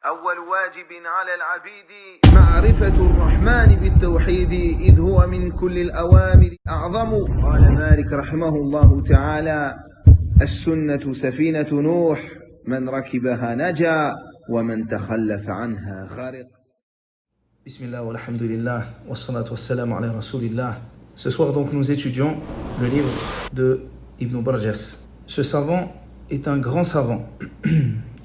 أول واجب على العبيد معرفة الرحمن بالتوحيد إذ هو من كل الأوامر أعظم. قال مالك رحمه الله تعالى: السنة سفينة نوح من ركبها نجا ومن تخلف عنها غرق. Bismillah wa alhamdulillah wa salatu wa salam ala rasulillah. Ce soir donc nous étudions le livre de Ibn Barjas. Ce savant est un grand savant.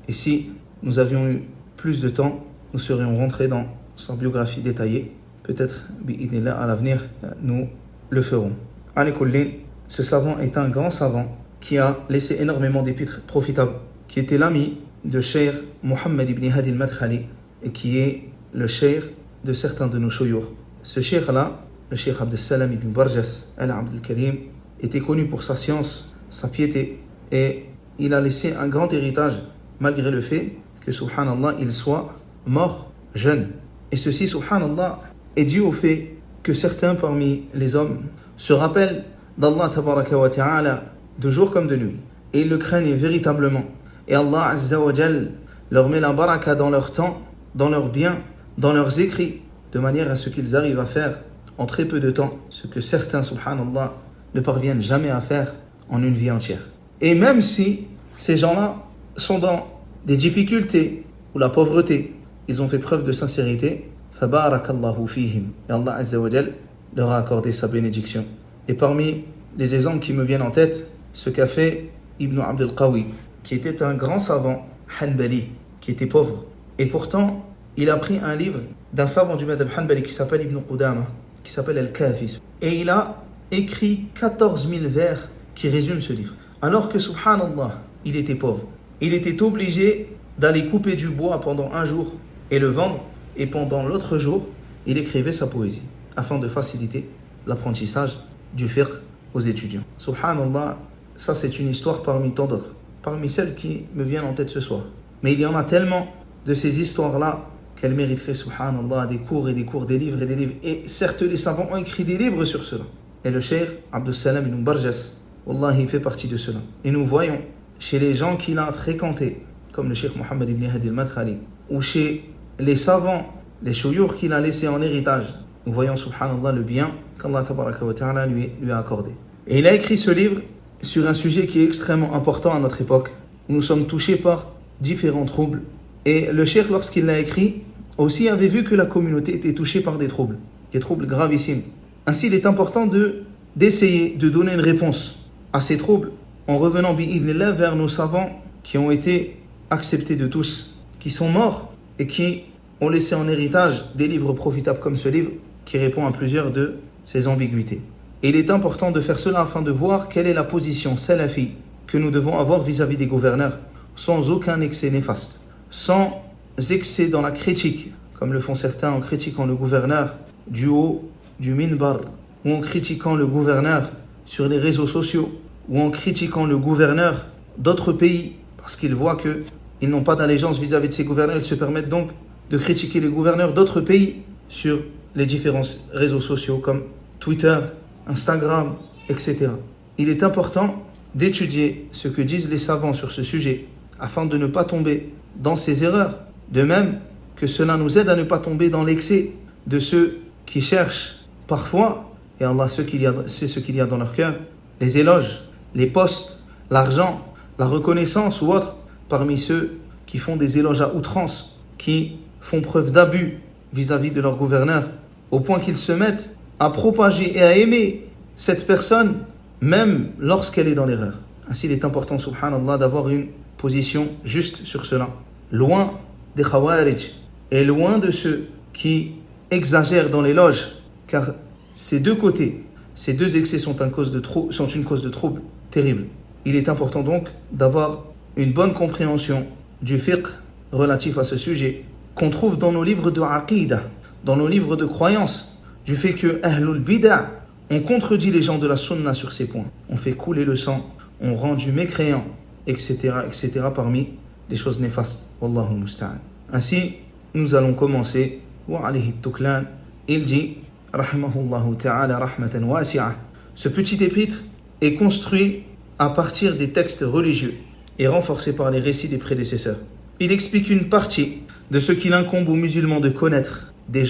Et si nous avions eu plus de temps, nous serions rentrés dans sa biographie détaillée. Peut-être, bi'idnillah, à l'avenir, nous le ferons. Alikullin, ce savant est un grand savant qui a laissé énormément d'épîtres profitables, qui était l'ami de Cheikh Mohammed ibn Hadi al-Madkhali et qui est le cheikh de certains de nos shuyukh. Ce cheikh-là, le cheikh Abd al-Salam ibn Barjas al-Abd al-Karim, était connu pour sa science, sa piété, et il a laissé un grand héritage, malgré le fait que, subhanallah, il soit mort jeune. Et ceci, subhanallah, est dû au fait que certains parmi les hommes se rappellent d'Allah tabaraka wa ta'ala de jour comme de nuit, et ils le craignent véritablement. Et Allah azza wa jal leur met la baraka dans leur temps, dans leurs biens, dans leurs écrits, de manière à ce qu'ils arrivent à faire en très peu de temps ce que certains, subhanallah, ne parviennent jamais à faire en une vie entière. Et même si ces gens-là sont dans des difficultés ou la pauvreté, ils ont fait preuve de sincérité, fabarakallahu fihim, et Allah azza wa jal leur a accordé sa bénédiction. Et parmi les exemples qui me viennent en tête, ce qu'a fait Ibn Abd al-Qawi, qui était un grand savant Hanbali, qui était pauvre. Et pourtant, il a pris un livre d'un savant du madhab Hanbali qui s'appelle Ibn Qudama, qui s'appelle Al-Kafi. Et il a écrit 14 000 vers qui résument ce livre. Alors que, subhanallah, il était pauvre. Il était obligé d'aller couper du bois pendant un jour et le vendre. Et pendant l'autre jour, il écrivait sa poésie, afin de faciliter l'apprentissage du fiqh aux étudiants. Subhanallah, ça c'est une histoire parmi tant d'autres, parmi celles qui me viennent en tête ce soir. Mais il y en a tellement de ces histoires-là qu'elles mériteraient, subhanallah, des cours et des cours, des livres et des livres. Et certes, les savants ont écrit des livres sur cela. Et le cheikh Abd al-Salam ibn Barjas, wallah, il fait partie de cela. Et nous voyons chez les gens qu'il a fréquentés, comme le cheikh Mohammed ibn Hadi al-Madkhali, ou chez les savants, les shuyukh qu'il a laissés en héritage, nous voyons, subhanallah, le bien qu'Allah tabaraka wa ta'ala lui a accordé. Et il a écrit ce livre sur un sujet qui est extrêmement important à notre époque, où nous sommes touchés par différents troubles. Et le cheikh, lorsqu'il l'a écrit, aussi avait vu que la communauté était touchée par des troubles gravissimes. Ainsi, il est important d'essayer de donner une réponse à ces troubles en revenant bi'idnillah vers nos savants qui ont été acceptés de tous, qui sont morts et qui ont laissé en héritage des livres profitables comme ce livre qui répond à plusieurs de ces ambiguïtés. Et il est important de faire cela afin de voir quelle est la position salafi que nous devons avoir vis-à-vis des gouverneurs, sans aucun excès néfaste, sans excès dans la critique, comme le font certains en critiquant le gouverneur du haut du minbar, ou en critiquant le gouverneur sur les réseaux sociaux, ou en critiquant le gouverneur d'autres pays, parce qu'ils voient qu'ils n'ont pas d'allégeance vis-à-vis de ces gouverneurs, ils se permettent donc de critiquer les gouverneurs d'autres pays sur les différents réseaux sociaux comme Twitter, Instagram, etc. Il est important d'étudier ce que disent les savants sur ce sujet afin de ne pas tomber dans ces erreurs. De même que cela nous aide à ne pas tomber dans l'excès de ceux qui cherchent parfois, et Allah sait ce qu'il y a dans leur cœur, les éloges, les posts, l'argent, la reconnaissance ou autre, parmi ceux qui font des éloges à outrance, qui font preuve d'abus vis-à-vis de leur gouverneur, au point qu'ils se mettent à propager et à aimer cette personne, même lorsqu'elle est dans l'erreur. Ainsi, il est important, subhanallah, d'avoir une position juste sur cela. Loin des khawarij et loin de ceux qui exagèrent dans l'éloge, car ces deux côtés, ces deux excès sont une cause de trouble terrible. Il est important donc d'avoir une bonne compréhension du fiqh relatif à ce sujet, qu'on trouve dans nos livres de aqida, dans nos livres de croyance, du fait que Ahlul Bid'ah ont contredit les gens de la sunna sur ces points, on fait couler le sang, on rendu mécréant, etc., parmi les choses néfastes. Wallahu musta'an. Ainsi, nous allons commencer. Wa alayhi tuklan. Il dit, rahimahullahu ta'ala rahmatan wasi'ah. Ce petit épître est construit à partir des textes religieux et renforcé par les récits des prédécesseurs. Il explique une partie de ce qu'il incombe aux musulmans de connaître des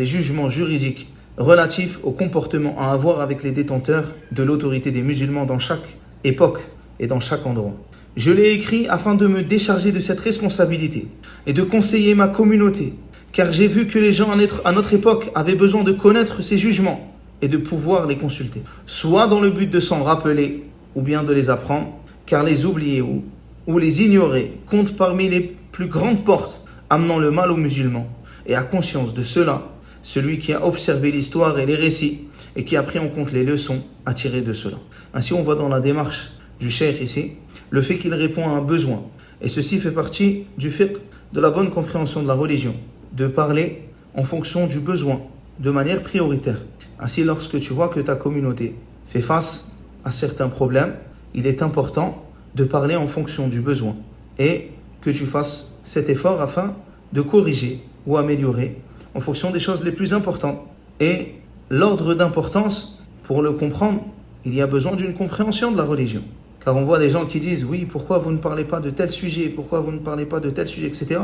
jugements juridiques relatifs au comportement à avoir avec les détenteurs de l'autorité des musulmans dans chaque époque et dans chaque endroit. Je l'ai écrit afin de me décharger de cette responsabilité et de conseiller ma communauté, car j'ai vu que les gens à notre époque avaient besoin de connaître ces jugements et de pouvoir les consulter, soit dans le but de s'en rappeler ou bien de les apprendre, car les oublier ou les ignorer compte parmi les plus grandes portes amenant le mal aux musulmans. Et à conscience de cela, celui qui a observé l'histoire et les récits et qui a pris en compte les leçons à tirer de cela. Ainsi, on voit dans la démarche du cheikh ici le fait qu'il répond à un besoin. Et ceci fait partie du fiqh, de la bonne compréhension de la religion, de parler en fonction du besoin, de manière prioritaire. Ainsi, lorsque tu vois que ta communauté fait face à certains problèmes, il est important de parler en fonction du besoin et que tu fasses cet effort afin de corriger ou améliorer en fonction des choses les plus importantes. Et l'ordre d'importance, pour le comprendre, il y a besoin d'une compréhension de la religion. Car on voit des gens qui disent « Oui, pourquoi vous ne parlez pas de tel sujet ? Pourquoi vous ne parlez pas de tel sujet ?» etc.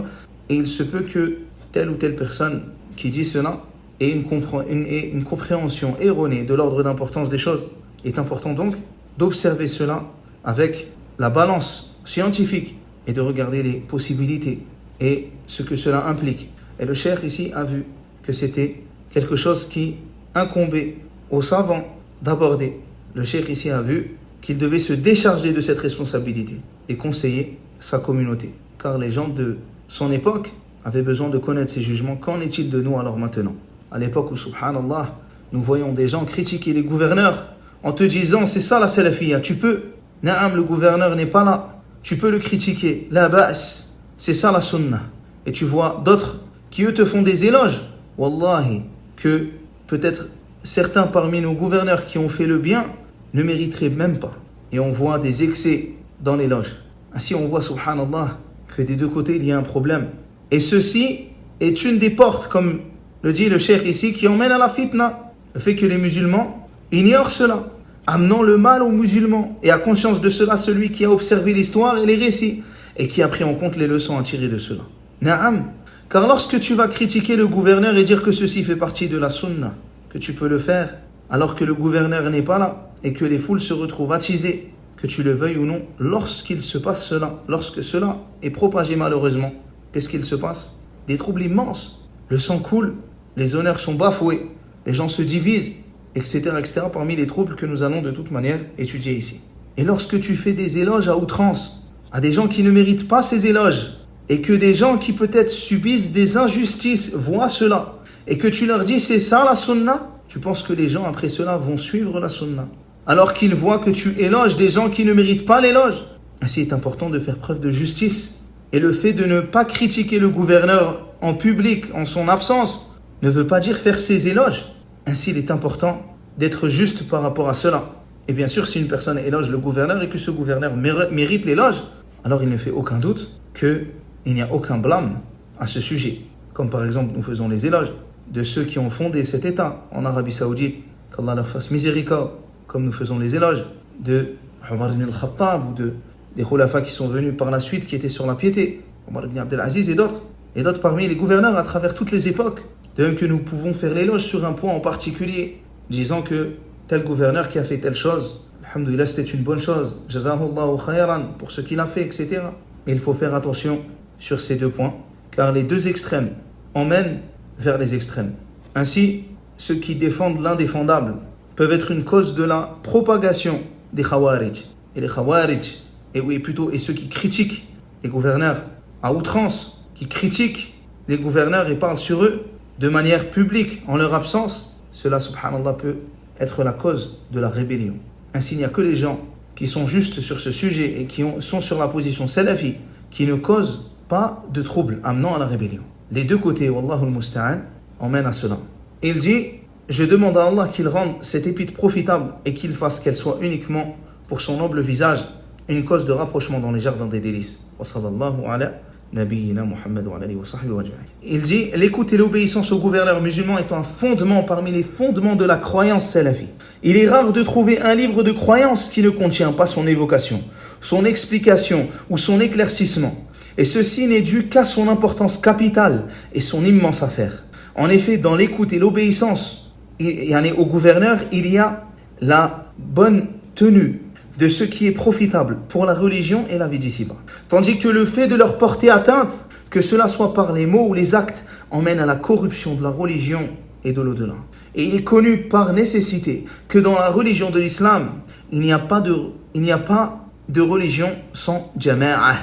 Et il se peut que telle ou telle personne qui dit cela ait une compréhension erronée de l'ordre d'importance des choses. Il est important donc d'observer cela avec la balance scientifique et de regarder les possibilités et ce que cela implique. Et le cheikh ici a vu que c'était quelque chose qui incombait aux savants d'aborder. Le cheikh ici a vu qu'il devait se décharger de cette responsabilité et conseiller sa communauté. Car les gens de son époque avaient besoin de connaître ces jugements. Qu'en est-il de nous alors maintenant ? À l'époque où, subhanallah, nous voyons des gens critiquer les gouverneurs en te disant « c'est ça la salafiyya, tu peux ». Naam, le gouverneur n'est pas là. Tu peux le critiquer. La ba's, c'est ça la sunnah. Et tu vois d'autres qui eux te font des éloges. Wallahi, que peut-être certains parmi nos gouverneurs qui ont fait le bien ne mériteraient même pas. Et on voit des excès dans l'éloge. Ainsi on voit, subhanallah, que des deux côtés il y a un problème. Et ceci est une des portes, comme le dit le cheikh ici, qui emmène à la fitna. Le fait que les musulmans ignorent cela, amenant le mal aux musulmans. Et à conscience de cela, celui qui a observé l'histoire et les récits, et qui a pris en compte les leçons à tirer de cela. Naam. Car lorsque tu vas critiquer le gouverneur et dire que ceci fait partie de la sunna, que tu peux le faire, alors que le gouverneur n'est pas là, et que les foules se retrouvent attisées, que tu le veuilles ou non, lorsqu'il se passe cela, lorsque cela est propagé malheureusement, qu'est-ce qu'il se passe ? Des troubles immenses. Le sang coule, les honneurs sont bafoués, les gens se divisent, etc., etc., parmi les troubles que nous allons de toute manière étudier ici. Et lorsque tu fais des éloges à outrance, à des gens qui ne méritent pas ces éloges, et que des gens qui peut-être subissent des injustices voient cela, et que tu leur dis c'est ça la sunna, tu penses que les gens après cela vont suivre la sunna, alors qu'ils voient que tu éloges des gens qui ne méritent pas l'éloge. Ainsi, il est important de faire preuve de justice. Et le fait de ne pas critiquer le gouverneur en public, en son absence, ne veut pas dire faire ses éloges. Ainsi, il est important d'être juste par rapport à cela. Et bien sûr, si une personne éloge le gouverneur et que ce gouverneur mérite l'éloge, alors il ne fait aucun doute qu'il n'y a aucun blâme à ce sujet. Comme par exemple, nous faisons les éloges de ceux qui ont fondé cet État en Arabie Saoudite, qu'Allah leur fasse miséricorde, comme nous faisons les éloges de Omar ibn al-Khattab ou des khulafas qui sont venus par la suite, qui étaient sur la piété, Omar ibn Abdelaziz et d'autres parmi les gouverneurs à travers toutes les époques. De même que nous pouvons faire l'éloge sur un point en particulier, disant que tel gouverneur qui a fait telle chose, alhamdoulilah, c'était une bonne chose, jazahullahu khayran pour ce qu'il a fait, etc. Mais il faut faire attention sur ces deux points, car les deux extrêmes emmènent vers les extrêmes. Ainsi, ceux qui défendent l'indéfendable peuvent être une cause de la propagation des khawarij. Et les khawarij, et ceux qui critiquent les gouverneurs à outrance, qui critiquent les gouverneurs et parlent sur eux de manière publique en leur absence, cela, subhanallah, peut être la cause de la rébellion. Ainsi, il n'y a que les gens qui sont justes sur ce sujet et qui sont sur la position salafi, qui ne causent pas de troubles amenant à la rébellion. Les deux côtés, wallahu al-musta'an, emmènent à cela. Il dit, je demande à Allah qu'il rende cette épître profitable et qu'il fasse qu'elle soit uniquement pour son noble visage une cause de rapprochement dans les jardins des délices. Wa sallallahu ala nabiyyina Muhammad wa alihi wa sahbihi wa ajma'in. Il dit, l'écoute et l'obéissance au gouverneur musulman est un fondement parmi les fondements de la croyance salafi. Il est rare de trouver un livre de croyance qui ne contient pas son évocation, son explication ou son éclaircissement. Et ceci n'est dû qu'à son importance capitale et son immense affaire. En effet, dans l'écoute et l'obéissance au gouverneur, il y a la bonne tenue de ce qui est profitable pour la religion et la vie d'ici-bas. Tandis que le fait de leur porter atteinte, que cela soit par les mots ou les actes, emmène à la corruption de la religion et de l'au-delà. Et il est connu par nécessité que dans la religion de l'islam, il n'y a pas de religion sans jama'ah.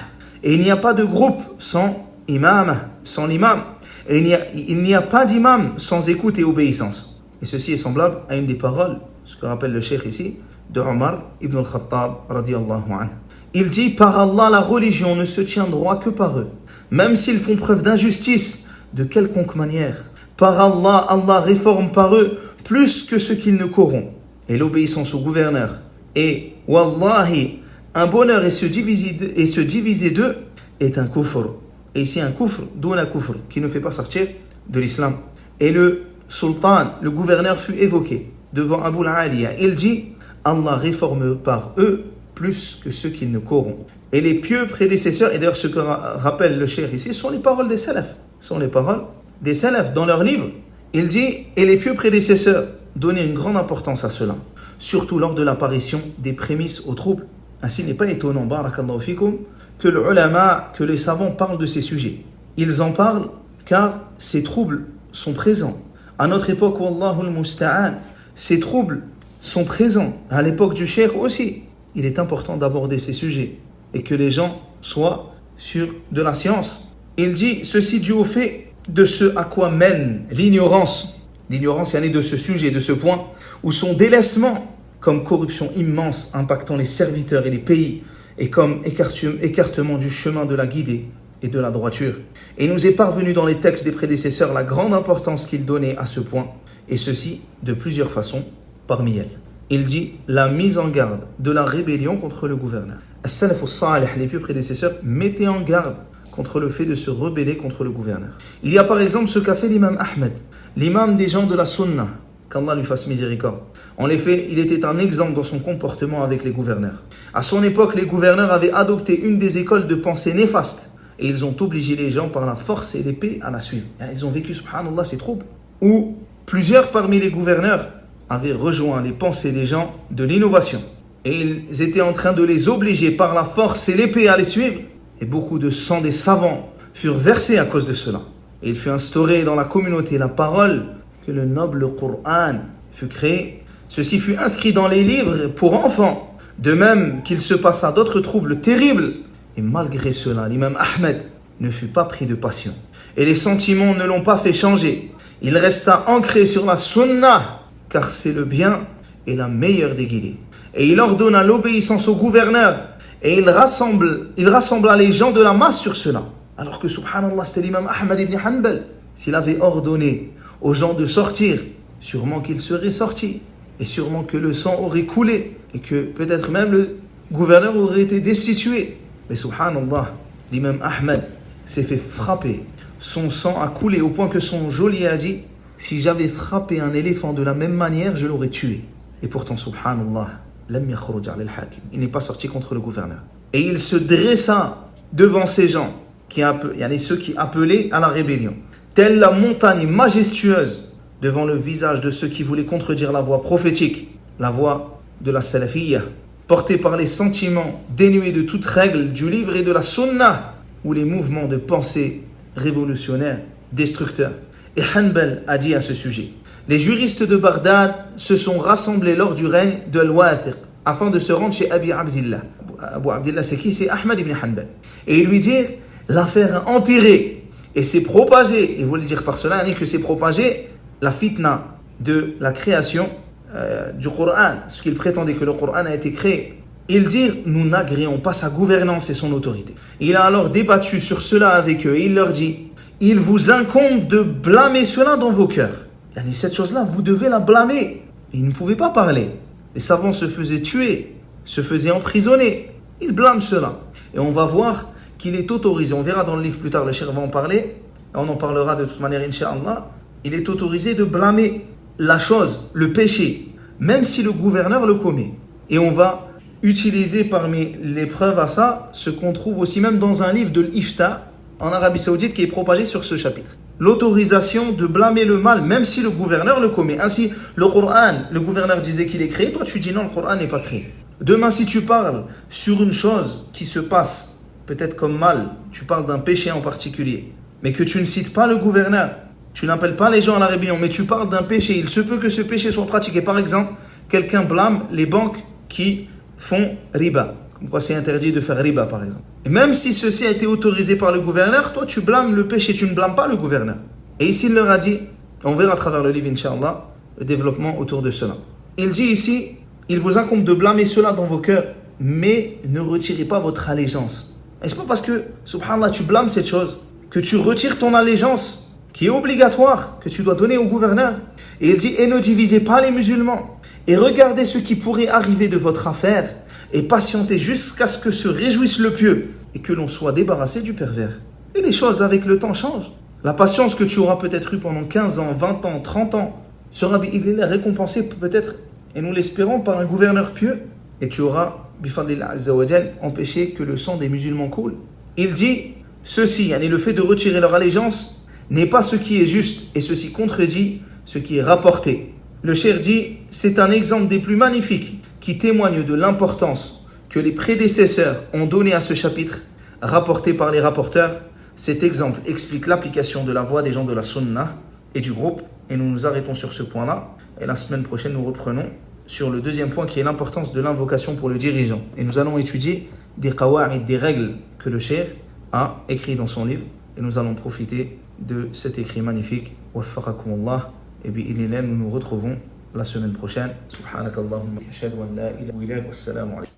Et il n'y a pas de groupe sans imam, sans l'imam. Et il n'y a pas d'imam sans écoute et obéissance. Et ceci est semblable à une des paroles, ce que rappelle le cheikh ici, de Omar ibn al-Khattab radiyallahu anhu. Il dit, par Allah, la religion ne se tient droit que par eux, même s'ils font preuve d'injustice de quelconque manière. Par Allah, Allah réforme par eux plus que ce qu'ils ne corrompent. Et l'obéissance au gouverneur. Et wallahi, un bonheur et se diviser d'eux est un kufr. Et ici un kufr, d'où un kufr, qui ne fait pas sortir de l'islam. Et le sultan, le gouverneur fut évoqué devant Abu al-Aliya. Il dit, Allah réforme par eux plus que ceux qu'ils ne corrompent. Et les pieux prédécesseurs, et d'ailleurs ce que rappelle le cheikh ici, sont les paroles des salafs. Sont les paroles des salafs dans leur livre. Il dit, et les pieux prédécesseurs donnaient une grande importance à cela, surtout lors de l'apparition des prémices aux troubles. Ainsi, il n'est pas étonnant, barakallahu fikum, que le ulama, que les savants parlent de ces sujets. Ils en parlent car ces troubles sont présents. À notre époque, wallahu al-musta'an, ces troubles sont présents. À l'époque du cheikh aussi. Il est important d'aborder ces sujets et que les gens soient sur de la science. Il dit, ceci dû au fait de ce à quoi mène l'ignorance. L'ignorance, il y en est de ce sujet, de ce point, où son délaissement, comme corruption immense impactant les serviteurs et les pays, et comme écartement du chemin de la guidée et de la droiture. Et il nous est parvenu dans les textes des prédécesseurs la grande importance qu'ils donnaient à ce point, et ceci de plusieurs façons, parmi elles. Il dit la mise en garde de la rébellion contre le gouverneur. As-salaf as-salih, les pieux prédécesseurs, mettaient en garde contre le fait de se rebeller contre le gouverneur. Il y a par exemple ce qu'a fait l'imam Ahmed, l'imam des gens de la Sunna, qu'Allah lui fasse miséricorde. En effet, il était un exemple dans son comportement avec les gouverneurs. À son époque, les gouverneurs avaient adopté une des écoles de pensée néfastes et ils ont obligé les gens par la force et l'épée à la suivre. Ils ont vécu, subhanallah, ces troubles où plusieurs parmi les gouverneurs avaient rejoint les pensées des gens de l'innovation et ils étaient en train de les obliger par la force et l'épée à les suivre. Et beaucoup de sang des savants furent versés à cause de cela. Et il fut instauré dans la communauté la parole que le noble Coran fut créé. Ceci fut inscrit dans les livres pour enfants, de même qu'il se passa d'autres troubles terribles. Et malgré cela, l'imam Ahmed ne fut pas pris de passion. Et les sentiments ne l'ont pas fait changer. Il resta ancré sur la sunna, car c'est le bien et la meilleure des guidées. Et il ordonna l'obéissance au gouverneur. Et il rassembla les gens de la masse sur cela. Alors que, subhanallah, c'était l'imam Ahmad ibn Hanbal. S'il avait ordonné aux gens de sortir, sûrement qu'ils seraient sortis. Et sûrement que le sang aurait coulé. Et que peut-être même le gouverneur aurait été destitué. Mais subhanallah, l'imam Ahmad s'est fait frapper. Son sang a coulé au point que son geôlier a dit « Si j'avais frappé un éléphant de la même manière, je l'aurais tué. » Et pourtant, subhanallah, il n'est pas sorti contre le gouverneur. Et il se dressa devant ces gens, ceux qui appelaient à la rébellion. Telle la montagne majestueuse devant le visage de ceux qui voulaient contredire la voix prophétique, la voix de la salafiyya, portée par les sentiments dénués de toute règle du livre et de la sunna, ou les mouvements de pensée révolutionnaires, destructeurs. Et Hanbal a dit à ce sujet: les juristes de Bagdad se sont rassemblés lors du règne de Al-Wathiq afin de se rendre chez Abi Abdillah. Abu Abdillah, c'est qui? C'est Ahmad ibn Hanbal. Et lui dire, l'affaire a empiré et s'est propagée. Et vous voulez dire par cela que c'est propagé la fitna de la création du Coran, ce qu'il prétendait que le Coran a été créé. Ils dirent, nous n'agréons pas sa gouvernance et son autorité. Il a alors débattu sur cela avec eux et il leur dit, il vous incombe de blâmer cela dans vos cœurs. Et cette chose-là, vous devez la blâmer. Et ils ne pouvaient pas parler. Les savants se faisaient tuer, se faisaient emprisonner. Ils blâment cela. Et on va voir qu'il est autorisé. On verra dans le livre plus tard, le cheikh va en parler. Et on en parlera de toute manière, incha'Allah. Il est autorisé de blâmer la chose, le péché, même si le gouverneur le commet. Et on va utiliser parmi les preuves à ça ce qu'on trouve aussi même dans un livre de l'Ifta en Arabie Saoudite qui est propagé sur ce chapitre. L'autorisation de blâmer le mal, même si le gouverneur le commet. Ainsi, le Coran, le gouverneur disait qu'il est créé, toi tu dis non, le Coran n'est pas créé. Demain, si tu parles sur une chose qui se passe, peut-être comme mal, tu parles d'un péché en particulier, mais que tu ne cites pas le gouverneur, tu n'appelles pas les gens à la rébellion, mais tu parles d'un péché, il se peut que ce péché soit pratiqué. Par exemple, quelqu'un blâme les banques qui font riba, comme quoi c'est interdit de faire riba par exemple. Et même si ceci a été autorisé par le gouverneur, toi tu blâmes le péché, tu ne blâmes pas le gouverneur. Et ici il leur a dit, on verra à travers le livre Inch'Allah, le développement autour de cela. Il dit ici, il vous incombe de blâmer cela dans vos cœurs, mais ne retirez pas votre allégeance. Et c'est pas parce que, subhanallah, tu blâmes cette chose, que tu retires ton allégeance, qui est obligatoire, que tu dois donner au gouverneur. Et il dit, et ne divisez pas les musulmans, et regardez ce qui pourrait arriver de votre affaire, et patientez jusqu'à ce que se réjouisse le pieux, et que l'on soit débarrassé du pervers. Et les choses avec le temps changent. La patience que tu auras peut-être eue pendant 15 ans, 20 ans, 30 ans, sera récompensée peut-être, et nous l'espérons, par un gouverneur pieux, et tu auras, bifadlillah azza wa jal, empêché que le sang des musulmans coule. Il dit, ceci, le fait de retirer leur allégeance, n'est pas ce qui est juste, et ceci contredit ce qui est rapporté. Le cheikh dit, c'est un exemple des plus magnifiques qui témoigne de l'importance que les prédécesseurs ont donné à ce chapitre, rapporté par les rapporteurs. Cet exemple explique l'application de la voie des gens de la Sunna et du groupe, et nous nous arrêtons sur ce point-là. Et la semaine prochaine, nous reprenons sur le deuxième point qui est l'importance de l'invocation pour le dirigeant. Et nous allons étudier des qawa'id, des règles que le cheikh a écrit dans son livre, et nous allons profiter de cet écrit magnifique. Waffaqakumullah. Et bien, nous nous retrouvons la semaine prochaine. Subhanakallahumma ashhadu an la ilaha illa anta, wassalamu alaykum.